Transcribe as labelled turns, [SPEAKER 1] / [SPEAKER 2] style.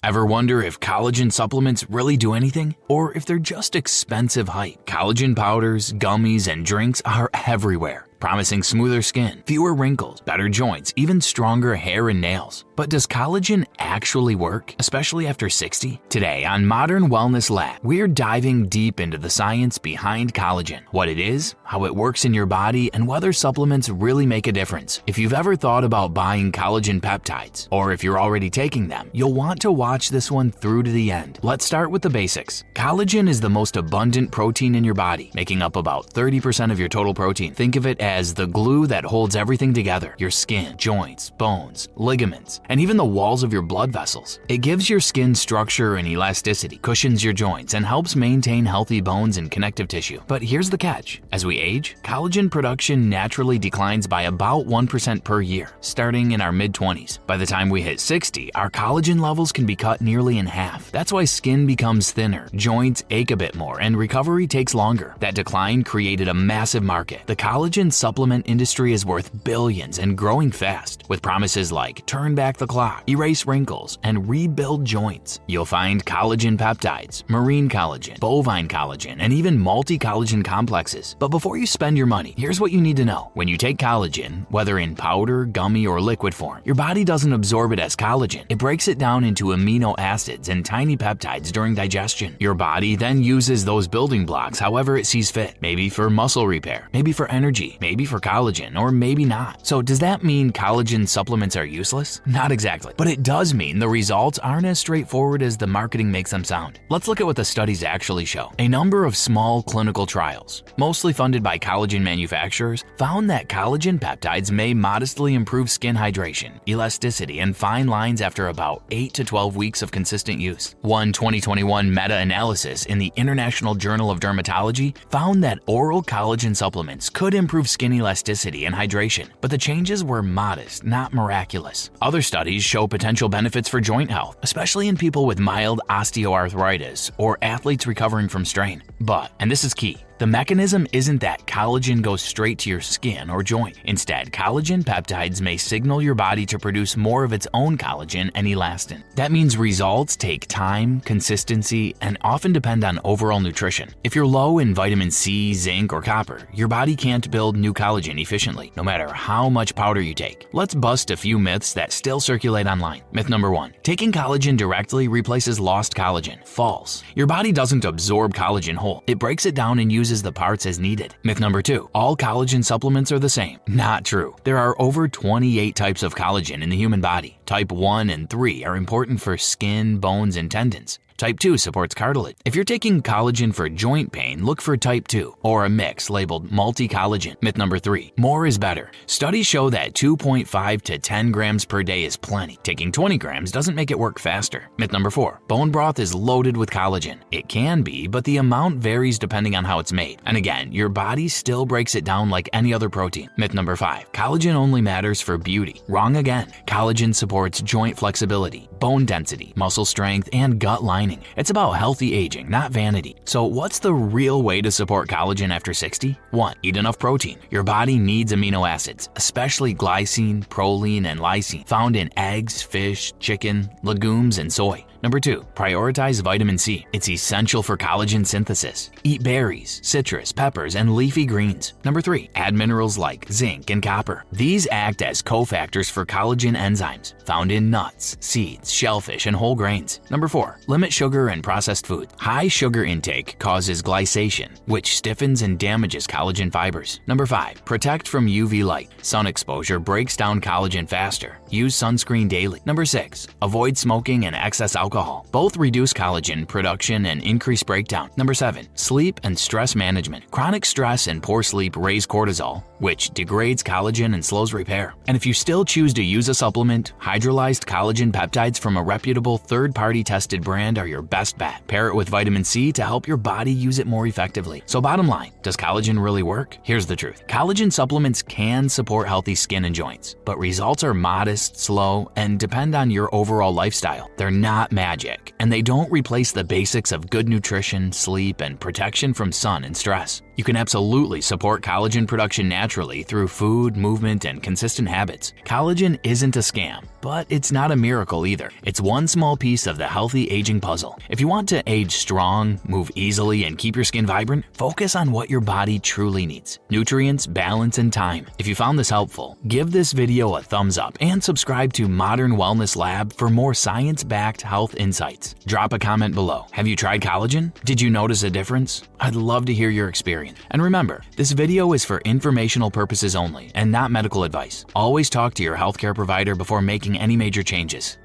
[SPEAKER 1] Ever wonder if collagen supplements really do anything? Or if they're just expensive hype? Collagen powders, gummies, and drinks are everywhere, promising smoother skin, fewer wrinkles, better joints, even stronger hair and nails. But does collagen actually work, especially after 60? Today on Modern Wellness Lab, we're diving deep into the science behind collagen, what it is, how it works in your body, and whether supplements really make a difference. If you've ever thought about buying collagen peptides, or if you're already taking them, you'll want to watch this one through to the end. Let's start with the basics. Collagen is the most abundant protein in your body, making up about 30% of your total protein. Think of it as the glue that holds everything together: your skin, joints, bones, ligaments, and even the walls of your blood vessels. It gives your skin structure and elasticity, cushions your joints, and helps maintain healthy bones and connective tissue. But here's the catch. As we age, collagen production naturally declines by about 1% per year, starting in our mid-20s. By the time we hit 60, our collagen levels can be cut nearly in half. That's why skin becomes thinner, joints ache a bit more, and recovery takes longer. That decline created a massive market. The collagen supplement industry is worth billions and growing fast, with promises like turn back the clock, erase wrinkles, and rebuild joints. You'll find collagen peptides, marine collagen, bovine collagen, and even multi-collagen complexes. But before you spend your money, here's what you need to know. When you take collagen, whether in powder, gummy, or liquid form, your body doesn't absorb it as collagen. It breaks it down into amino acids and tiny peptides during digestion. Your body then uses those building blocks however it sees fit. Maybe for muscle repair, maybe for energy, maybe for collagen, or maybe not. So does that mean collagen supplements are useless? Not exactly, but it does mean the results aren't as straightforward as the marketing makes them sound. Let's look at what the studies actually show. A number of small clinical trials, mostly funded by collagen manufacturers, found that collagen peptides may modestly improve skin hydration, elasticity, and fine lines after about 8 to 12 weeks of consistent use. One 2021 meta-analysis in the International Journal of Dermatology found that oral collagen supplements could improve skin elasticity and hydration, but the changes were modest, not miraculous. Other studies show potential benefits for joint health, especially in people with mild osteoarthritis or athletes recovering from strain. But, and this is key, the mechanism isn't that collagen goes straight to your skin or joint. Instead, collagen peptides may signal your body to produce more of its own collagen and elastin. That means results take time, consistency, and often depend on overall nutrition. If you're low in vitamin C, zinc, or copper, your body can't build new collagen efficiently, no matter how much powder you take. Let's bust a few myths that still circulate online. Myth number 1. Taking collagen directly replaces lost collagen. False. Your body doesn't absorb collagen whole. It breaks it down and uses the parts as needed. Myth number 2. All collagen supplements are the same. Not true. There are over 28 types of collagen in the human body. Type 1 and 3 are important for skin, bones, and tendons. Type 2 supports cartilage. If you're taking collagen for joint pain, look for type 2 or a mix labeled multi-collagen. Myth number 3. More is better. Studies show that 2.5 to 10 grams per day is plenty. Taking 20 grams doesn't make it work faster. Myth number 4. Bone broth is loaded with collagen. It can be, but the amount varies depending on how it's made. And again, your body still breaks it down like any other protein. Myth number 5. Collagen only matters for beauty. Wrong again. Collagen supports joint flexibility, bone density, muscle strength, and gut lining. It's about healthy aging, not vanity. So what's the real way to support collagen after 60? 1. Eat enough protein. Your body needs amino acids, especially glycine, proline, and lysine, found in eggs, fish, chicken, legumes, and soy. Number 2. Prioritize vitamin C. It's essential for collagen synthesis. Eat berries, citrus, peppers, and leafy greens. Number 3. Add minerals like zinc and copper. These act as cofactors for collagen enzymes, found in nuts, seeds, shellfish, and whole grains. Number 4. Limit sugar and processed food. High sugar intake causes glycation, which stiffens and damages collagen fibers. Number 5. Protect from UV light. Sun exposure breaks down collagen faster. Use sunscreen daily. Number 6. Avoid smoking and excess alcohol. Both reduce collagen production and increase breakdown. Number 7. Sleep and stress management. Chronic stress and poor sleep raise cortisol, which degrades collagen and slows repair. And if you still choose to use a supplement, hydrolyzed collagen peptides from a reputable third-party tested brand are your best bet. Pair it with vitamin C to help your body use it more effectively. So bottom line, does collagen really work? Here's the truth. Collagen supplements can support healthy skin and joints, but results are modest, slow, and depend on your overall lifestyle. They're not magic, and they don't replace the basics of good nutrition, sleep, and protection from sun and stress. You can absolutely support collagen production naturally through food, movement, and consistent habits. Collagen isn't a scam, but it's not a miracle either. It's one small piece of the healthy aging puzzle. If you want to age strong, move easily, and keep your skin vibrant, focus on what your body truly needs: nutrients, balance, and time. If you found this helpful, give this video a thumbs up and subscribe to Modern Wellness Lab for more science-backed health insights. Drop a comment below. Have you tried collagen? Did you notice a difference? I'd love to hear your experience. And remember, this video is for informational purposes only and not medical advice. Always talk to your healthcare provider before making any major changes.